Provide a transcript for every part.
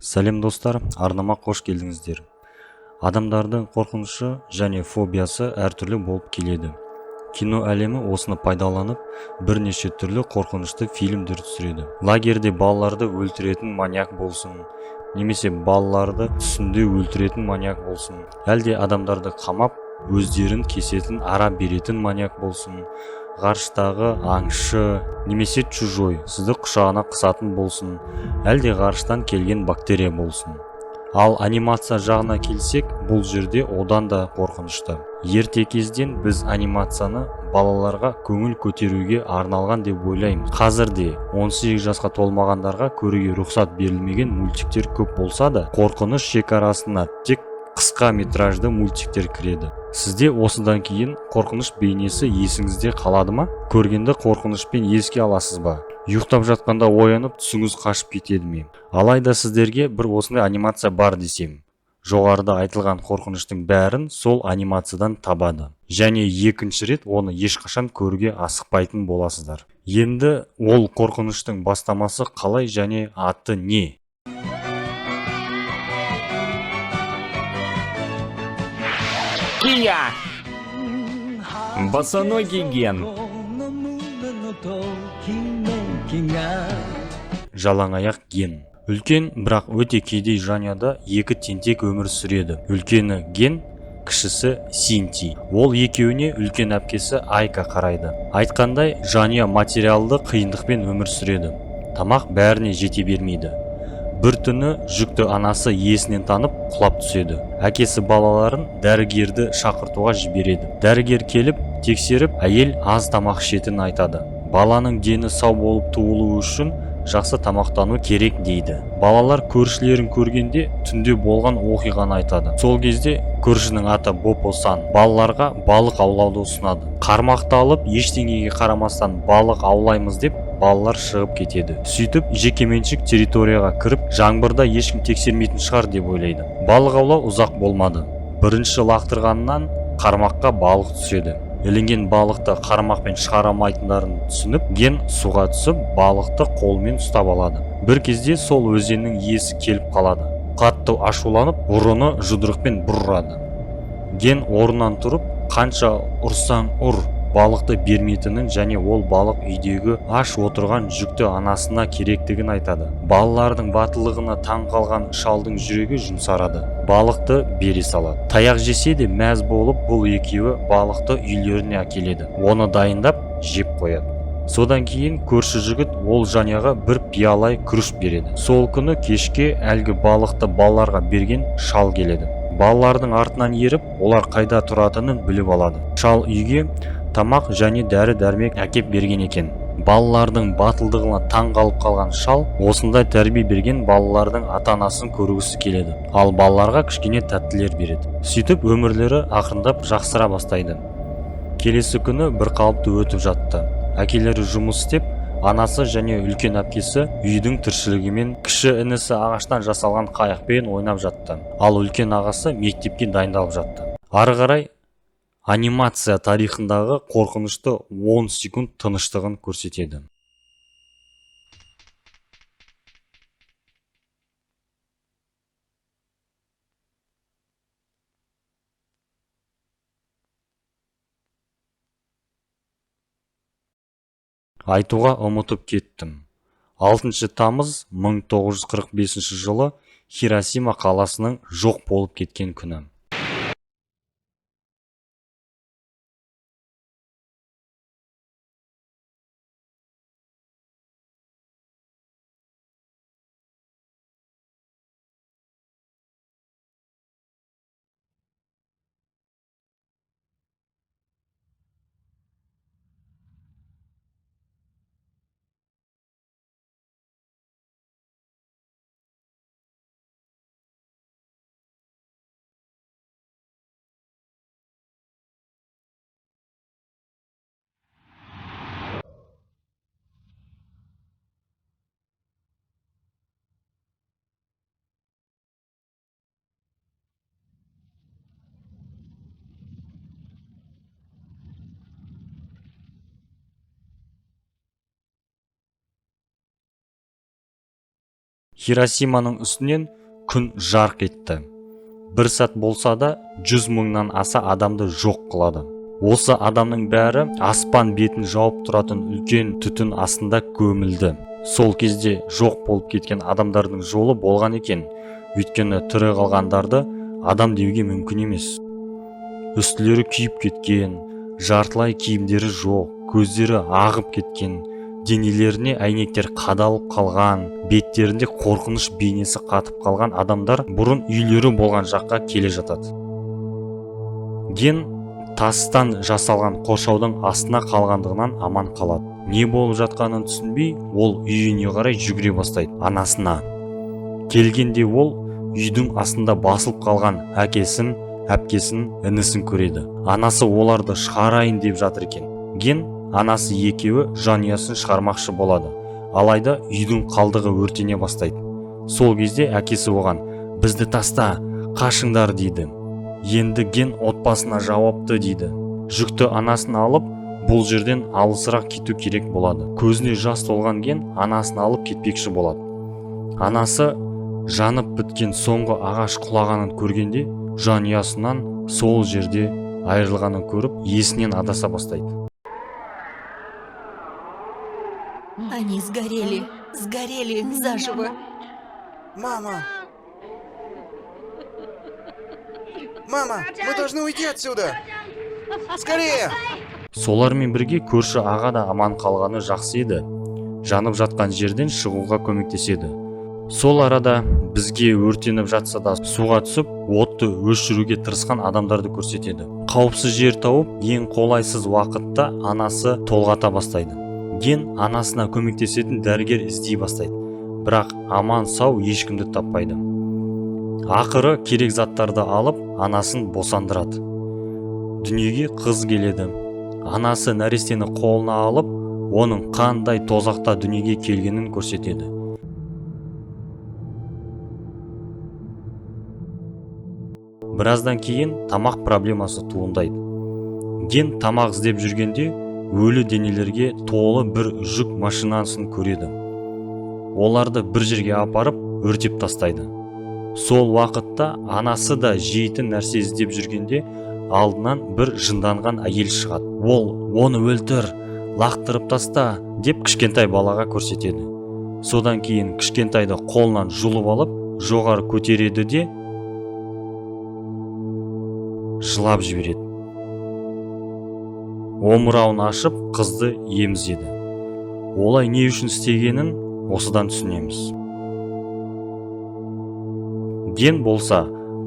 Сәлем достар, арнама қош келдіңіздер. Адамдардың қорқынышы және фобиясы әртүрлі болып келеді. Кино әлемі осыны пайдаланып, бірнеше түрлі қорқынышты фильмдер түсіреді. Лагерде балаларды өлтіретін маньяк болсын, немесе балаларды түсінде өлтіретін маньяк болсын, әлде адамдарды қамап, өздерін кесетін ара беретін маньяк болсын, ғарыштағы аңшы немесе чужой сізді құшағына қысатын болсын, әлде ғарыштан келген бактерия болсын. Ал анимация жағына келсек, бұл жерде одан да қорқынышты. Ерте кезден біз анимацияны балаларға көңіл көтеруге арналған деп ойлаймыз. Қазірде 18 жасқа толмағандарға көруге рұқсат берілмеген мультиктер көп болса да, қорқыныш шекарасына тек қысқа метражды мультиктер кіреді. Сізде осыдан кейін қорқыныш бейнесі есіңізде қалады ма? Көргенді қорқынышпен еске аласыз ба? Ұйықтап жатқанда оянып түсіңіз қашып кетеді ме? Алайда сіздерге бір осындай анимация бар десем, жоғарыда айтылған қорқыныштың бәрін сол анимациядан табады. Және екінші рет оны ешқашан көруге асықпайтын боласыздар. Енді ол қорқыныштың бастамасы қалай және аты не? Кия! Босоногий ген. Жалаңаяқ ген. Үлкен, бірақ өте кедей жанұяда екі тентек өмір сүреді. Үлкені Ген, кішісі Синти. Ол екеуіне үлкен әпкесі Айка қарайды. Айтқандай, жанұя материалды қиындықпен өмір сүреді. Тамақ бәріне жете бермейді. Бір түні жүкті анасы есінен танып құлап түседі. Әкесі балаларын дәрігерді шақыртуға жібереді. Дәрігер келіп, тексеріп, әйел аз тамақ ішетінін айтады. Баланың дені сау болып туылуы үшін жақсы тамақтану керек дейді. Балалар көршілерін көргенде түнде болған оқиғаны айтады. Сол кезде көршінің аты Бопо-сан балаларға балық аулауды ұсынады. Қармақты алып, ештеңеге қарамастан балық аулаймыз деп балалар шығып кетеді. Сөйтіп, жекеменшік территорияға кіріп, жаңбырда ешкім тексермейтін шығар деп ойлайды. Балық аулау ұзақ болмады. Бірінші лақтырғаннан қармаққа балық түседі. Ілінген балықты қармақпен шығара алмайтындарын түсініп, Ген суға түсіп, балықты қолмен ұстап алады. Бір кезде сол өзеннің иесі келіп қалады. Қатты ашуланып, ұрыны жұдырықпен бұрады. Ген орнынан тұрып, қанша ұрсаң ұр, балықты бермейтінін және ол балық үйдегі аш отырған жүкті анасына керектігін айтады. Балалардың батылдығына таң қалған шалдың жүрегі жұмсарады. Балықты бере салады. Таяқ жесе де мәз болып, бұл екеуі балықты үйлеріне әкеледі. Оны дайындап, жеп қояды. Содан кейін көрші жігіт ол жанұяға бір пиалай күріш береді. Сол күні кешке әлгі балықты балаларға берген шал келеді. Балалардың артынан еріп, олар қайда тұратынын біліп алады. Шал үйге тамақ және дәрі-дәрмек әкеп берген екен. Балалардың батылдығына таң қалып қалған шал осындай тәрбие берген балалардың ата-анасын көргісі келеді. Ал балаларға кішкене тәттілер береді. Сөйтіп өмірлері ақырындап жақсыра бастайды. Келесі күні бір қалыпты өтіп жатты. Әкелері жұмыс істеп, анасы және үлкен әпкесі үйдің тіршілігімен, кіші інісі ағаштан жасалған қайықпен ойнап жатты. Ал үлкен ағасы мектепке дайындалып жатты. Ары қарай анимация тарихындағы қорқынышты 10 секунд тыныштығын көрсетеді. Айтуға ұмытып кеттім. 6 тамыз 1945 жылы Хиросима қаласының жоқ болып кеткен күні. Хиросиманың үстінен күн жарқ етті. Бір сәт болса да 100 мыңнан аса адамды жоқ қылады. Осы адамның бәрі аспан бетін жауып тұратын үлкен түтін астында көмілді. Сол кезде жоқ болып кеткен адамдардың жолы болған екен. Өйткені тірі қалғандарды адам деуге мүмкін емес. Үстілері күйіп кеткен, жартылай киімдері жоқ, көздері ағып кеткен, денелеріне әйнектер қадалып қалған, беттерінде қорқыныш бейнесі қатып қалған адамдар бұрын үйлері болған жаққа келе жатады. Ген тастан жасалған қоршаудың астына қалғандығынан аман қалады. Не болып жатқанын түсінбей, ол үйіне қарай жүгіре бастайды, анасына. Келгенде ол үйдің астында басылып қалған әкесін, әпкесін, інісін көреді. Анасы оларды шығарайын деп жатыр екен. Ген анасы екеуі жанұясын шығармақшы болады. Алайда үйдің қалдығы өртене бастайды. Сол кезде әкесі оған: "Бізді таста, қашыңдар" дейді. Енді Ген отбасына жауапты дейді. Жүкті анасын алып, бұл жерден алысырақ кету керек болады. Көзіне жас толған Ген анасын алып кетпекші болады. Анасы жанып біткен соңғы ағаш құлағанын көргенде, жанұясынан сол жерде айырылғанын көріп, есінен адаса бастайды. Они сгорели заживо. Мама! Мама, мы должны уйти отсюда! Скорее! Солармен бірге көрші аға да аман қалғаны жақсы еді. Жанып жатқан жерден шығуға көмектеседі. Сол арада бізге өртеніп жатса да суға түсіп, отты өшіруге тырысқан адамдарды көрсетеді. Қауіпсіз жер тауып, ең қолайсыз уақытта анасы толғата бастайды. Ген анасына көмектесетін дәрігер іздей бастайды. Бірақ аман сау ешкімді таппайды. Ақыры керек заттарды алып, анасын босандырады. Дүниеге қыз келеді. Анасы нәрестені қолына алып, оның қандай тозақта дүниеге келгенін көрсетеді. Біраздан кейін тамақ проблемасы туындайды. Ген тамақ іздеп жүргенде өлі денелерге толы бір жүк машинасын көреді. Оларды бір жерге апарып өртеп тастайды. Сол уақытта анасы да жейтін нәрсе іздеп жүргенде алдынан бір жынданған әйел шығады. Ол: "Оны өлтір, лақтырып таста" деп кішкентай балаға көрсетеді. Содан кейін кішкентайды қолынан жұлып алып, жоғары көтереді де жылап жібереді. Омырауын ашып, қызды емізеді. Олай не үшін істегенін осыдан түсінеміз. Ген болса,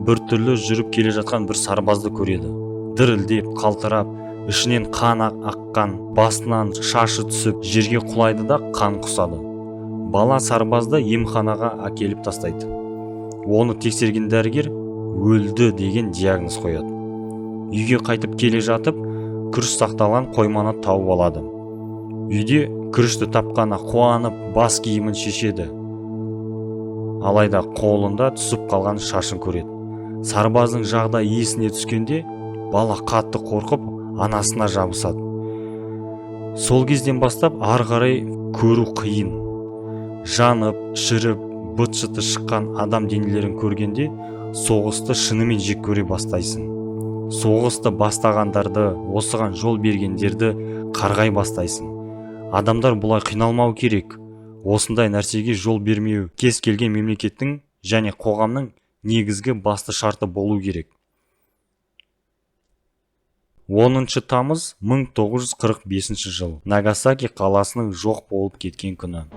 бір түрлі жүріп келе жатқан бір сарбазды көреді. Дірілдеп, қалтырап, ішінен қан аққан, басынан шашы түсіп, жерге құлайды да қан құсады. Бала сарбазды емханаға әкеліп тастайды. Оны тексерген дәрігер өлді деген диагноз қояды. Үйге қайтып келе жатып, күріш сақталған қойманы тауып алады. Үйде күрішті тапқаны қуанып, бас киімін шешеді. Алайда қолында түсіп қалған шашын көреді. Сарбаздың жағдайы есіне түскенде, бала қатты қорқып, анасына жабысады. Сол кезден бастап ары қарай көру қиын. Жанып, шіріп, быт-шыты шыққан адам денелерін көргенде, соғысты шынымен жек көре бастайсың. Соғысты бастағандарды, осыған жол бергендерді қарғай бастайсың. Адамдар бұлай қиналмау керек. Осындай нәрсеге жол бермеу кез келген мемлекеттің және қоғамның негізгі басты шарты болу керек. 10 тамыз 1945 жыл. Нагасаки қаласының жоқ болып кеткен күні.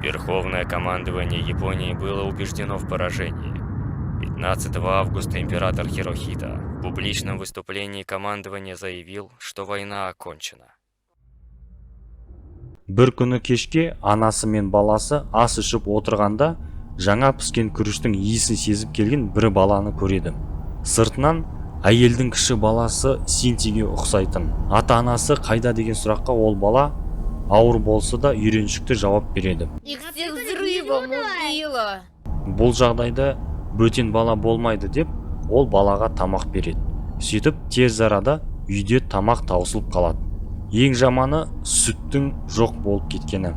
Верховное командование Японии было убеждено в поражении. 15 августа император Хирохита в публичном выступлении командования заявил, что война окончена. Бір күні кешке анасы мен баласы ас ішіп отырғанда, жаңа піскен күріштің иісін сезіп келген бір баланы көреді. Сыртынан әйелдің кіші баласы Синтиге ұқсайтын. Ата-анасы қайда деген сұраққа ол бала: ауыр болса да үйреншікті жауап береді. Их всех взрывом убило. Бұл жағдайда бөтен бала болмайды деп ол балаға тамақ береді. Сөйтіп тез арада үйде тамақ таусылып қалады. Ең жаманы сүттің жоқ болып кеткені.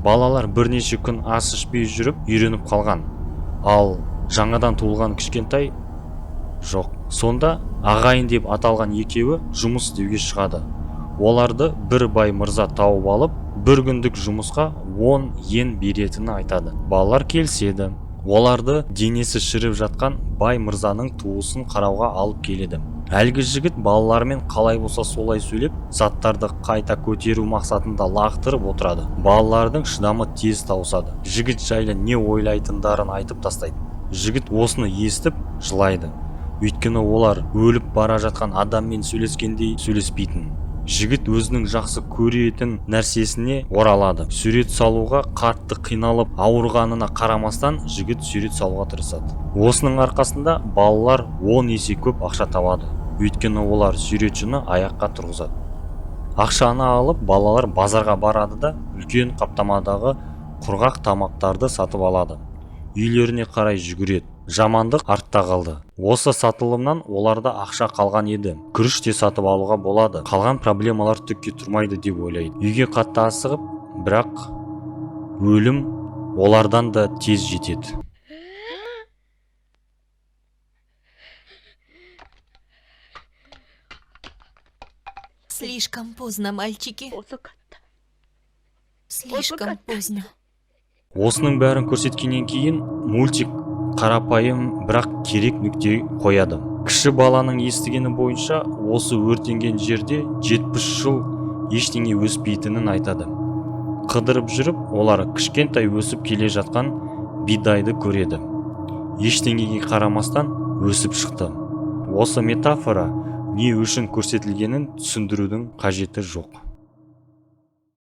Балалар бірнеше күн ас ішпей жүріп үйреніп қалған. Ал жаңадан туылған кішкентай жоқ. Сонда ағайын деп аталған екеуі жұмыс істеуге шығады. Оларды бір бай мырза тауып алып, бір күндік жұмысқа 10 йен беретінін айтады. Балалар келіседі. Оларды денесі шіріп жатқан бай мырзаның туысын қарауға алып келеді. Әлгі жігіт балалармен қалай болса солай сөйлеп, заттарды қайта көтеру мақсатында лақтырып отырады. Балалардың шыдамы тез таусады. Жігіт жайлы не ойлайтындарын айтып тастайды. Жігіт осыны естіп жылайды. Өйткені олар өліп бара жатқан адаммен сөйлескендей сөйлеспейтін. Жігіт өзінің жақсы көретін нәрсесіне оралады. Сурет салуға қатты қиналып ауырғанына қарамастан жігіт сурет салуға тырысады. Осының арқасында балалар 10 есе көп ақша табады. Өйткені олар суретшіні аяққа тұрғызады. Ақшаны алып балалар базарға барады да үлкен қаптамадағы құрғақ тамақтарды сатып алады. Үйлеріне қарай жүгіреді. Жамандық артта қалды. Осы сатылымнан оларда ақша қалған еді. Күріш те сатып алуға болады. Қалған проблемалар түкке тұрмайды деп ойлайды. Үйге қатты асығып, бірақ өлім олардан да тез жетеді. Слишком поздно, мальчики. Слишком поздно. Осының бәрін көрсеткеннен кейін мультик қарапайым бірақ керек нүкте қояды. Кіші баланың естігені бойынша осы өртенген жерде 70 жыл ештеңе өспейтінін айтады. Қыдырып жүріп, олар кішкентай өсіп келе жатқан бидайды көреді. Ештеңеге қарамастан өсіп шықты. Осы метафора не үшін көрсетілгенін түсіндірудің қажеті жоқ.